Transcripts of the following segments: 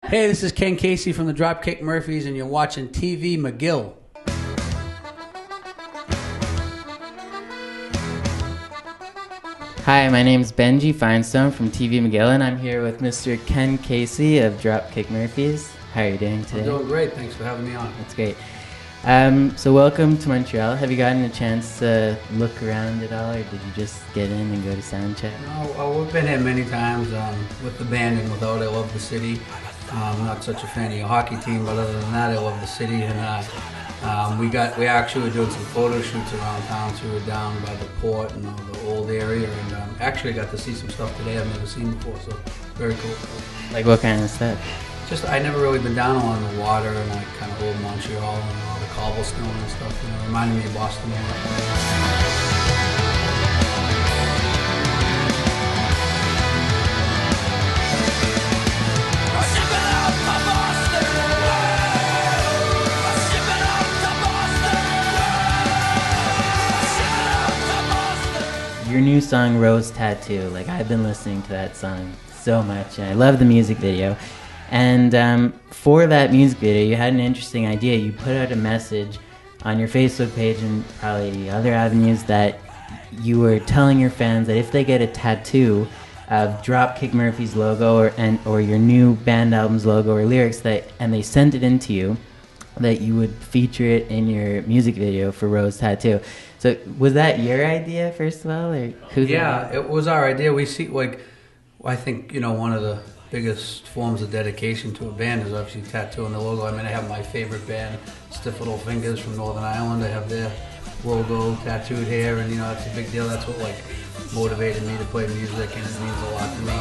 Hey, this is Ken Casey from the Dropkick Murphys, and you're watching TV McGill. Hi, my name is Benji Finestone from TV McGill, and I'm here with Mr. Ken Casey of Dropkick Murphys. How are you doing today? I'm doing great. Thanks for having me on. That's great. So welcome to Montreal. Have you gotten a chance to look around at all, or did you just get in and go to sound check? No, we've been here many times with the band and without. I love the city. I'm not such a fan of your hockey team, but other than that, I love the city. And we actually were doing some photo shoots around town. So we were down by the port and the old area, and actually got to see some stuff today I've never seen before. So very cool. Like what kind of stuff? Just I never really been down along the water and like kind of old Montreal and all the cobblestone and stuff. You know, it reminded me of Boston. Your new song, Rose Tattoo, like I've been listening to that song so much, and I love the music video. And for that music video, you had an interesting idea. You put out a message on your Facebook page and probably other avenues that you were telling your fans that if they get a tattoo of Dropkick Murphys logo or your new band album's logo or lyrics and they sent it in to you, that you would feature it in your music video for Rose Tattoo. So was that your idea, first of all, or who's Yeah, it was our idea. We see, like, I think, you know, one of the biggest forms of dedication to a band is obviously tattooing the logo. I mean, I have my favorite band, Stiff Little Fingers from Northern Ireland. I have their logo tattooed here, and, you know, that's a big deal. That's what, like, motivated me to play music, and it means a lot to me.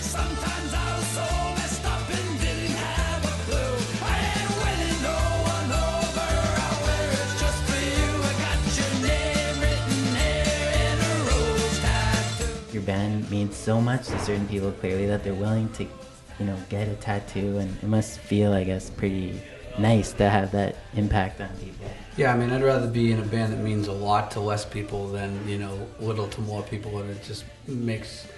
Sometimes I was so messed up and didn't have a clue. I ain't winning no one over. I wear it just for you. I got your name written here in a rose tattoo. Your band means so much to certain people, clearly, that they're willing to, you know, get a tattoo, and it must feel, I guess, pretty nice to have that impact on people. Yeah, I mean, I'd rather be in a band that means a lot to less people than, you know, little to more people, and it just makes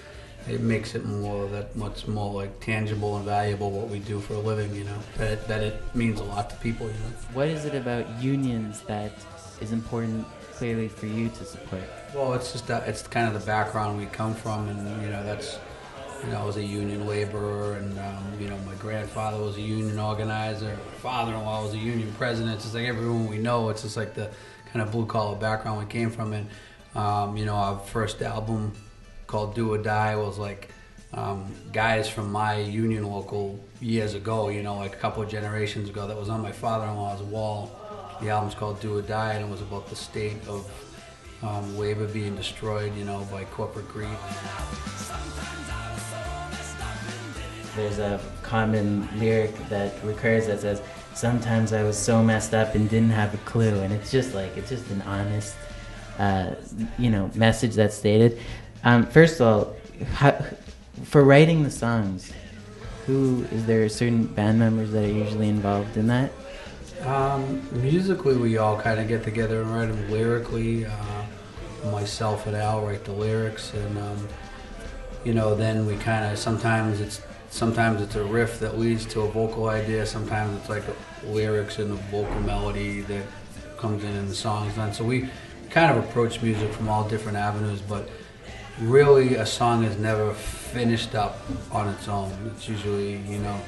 it more, that much more like tangible and valuable what we do for a living, you know, that it means a lot to people, you know. What is it about unions that is important, clearly, for you to support? Well, it's just that it's kind of the background we come from, and, you know, that's, you know, I was a union laborer, and, you know, my grandfather was a union organizer, my father-in-law was a union president. It's just like everyone we know, it's just like the kind of blue-collar background we came from. And, you know, our first album called Do or Die was like guys from my union local years ago, you know, like a couple of generations ago, that was on my father-in-law's wall. The album's called Do or Die, and it was about the state of labor being destroyed, you know, by corporate greed. There's a common lyric that recurs that says, "Sometimes I was so messed up and didn't have a clue," and it's just an honest, you know, message that's stated. First of all, for writing the songs, is there certain band members that are usually involved in that? Musically, we all kind of get together and write them lyrically. Myself and Al write the lyrics, and you know, then we kind of sometimes it's a riff that leads to a vocal idea. Sometimes it's like lyrics and a vocal melody that comes in the song is done. So we kind of approach music from all different avenues, but really a song is never finished up on its own. It's usually, you know,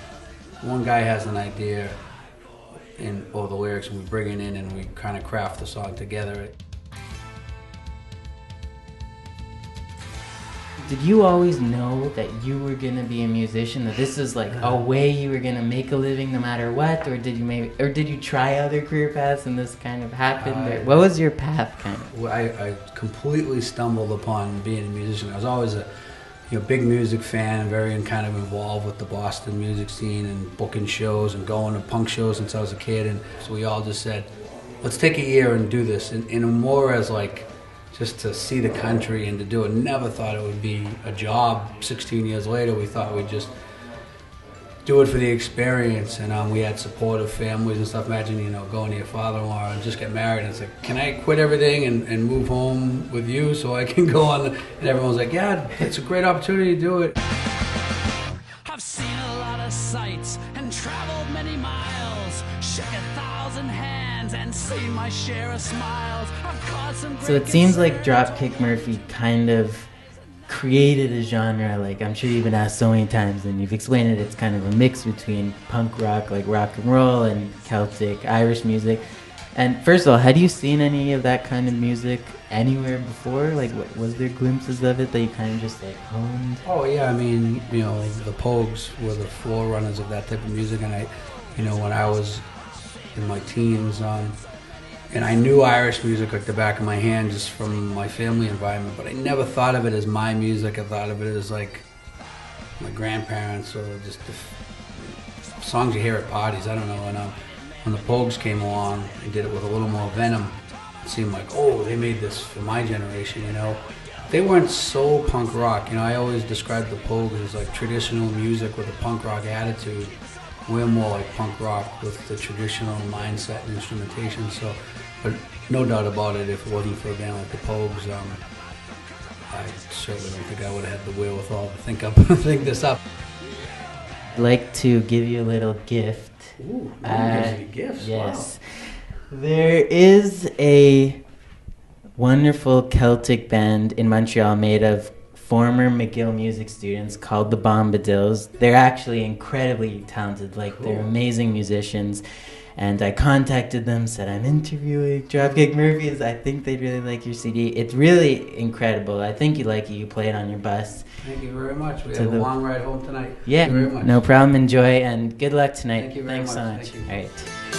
one guy has an idea or the lyrics, and we bring it in and we kind of craft the song together. Did you always know that you were gonna be a musician? That this is like a way you were gonna make a living no matter what, or did you try other career paths and this kind of happened? Or what was your path kind of? I completely stumbled upon being a musician. I was always a big music fan and very kind of involved with the Boston music scene and booking shows and going to punk shows since I was a kid. And so we all just said, let's take a year and do this, and more as like just to see the country and to do it. Never thought it would be a job. 16 years later, we thought we'd just do it for the experience, and we had supportive families and stuff. Imagine, you know, going to your father-in-law and just get married, and it's like, can I quit everything and move home with you so I can go on? And everyone's like, yeah, it's a great opportunity to do it. I've seen a lot of sights nights and traveled many miles, shook 1,000 hands and seen my share of smiles. I've caused some So it great seems like concern. Dropkick Murphy kind of created a genre, like I'm sure you've been asked so many times and you've explained it, it's kind of a mix between punk rock, like rock and roll, and Celtic, Irish music. And first of all, had you seen any of that kind of music anywhere before? Like, was there glimpses of it that you kind of just like honed? Oh yeah, I mean, you know, the Pogues were the forerunners of that type of music, and when I was in my teens, and I knew Irish music like the back of my hand just from my family environment, but I never thought of it as my music. I thought of it as like my grandparents or just the songs you hear at parties. I don't know. And when the Pogues came along and did it with a little more venom, it seemed like, oh, they made this for my generation, you know. They weren't so punk rock. You know, I always described the Pogues as like traditional music with a punk rock attitude. We're more like punk rock with the traditional mindset and instrumentation. So, but no doubt about it, if it wasn't for a band like the Pogues, I certainly don't think I would have had the wherewithal to think this up. I'd like to give you a little gift. Ooh, gives me gifts. Yes. Wow. There is a wonderful Celtic band in Montreal made of former McGill music students called the Bombadils. They're actually incredibly talented, like Cool. They're amazing musicians. And I contacted them, said I'm interviewing Dropkick Murphys. I think they'd really like your CD. It's really incredible. I think you'd like it. You play it on your bus. Thank you very much. We To have a the- long ride home tonight. Yeah, Thank you very much. no problem. Enjoy and good luck tonight. Thank you very Thanks so much. much. Thank you. All right.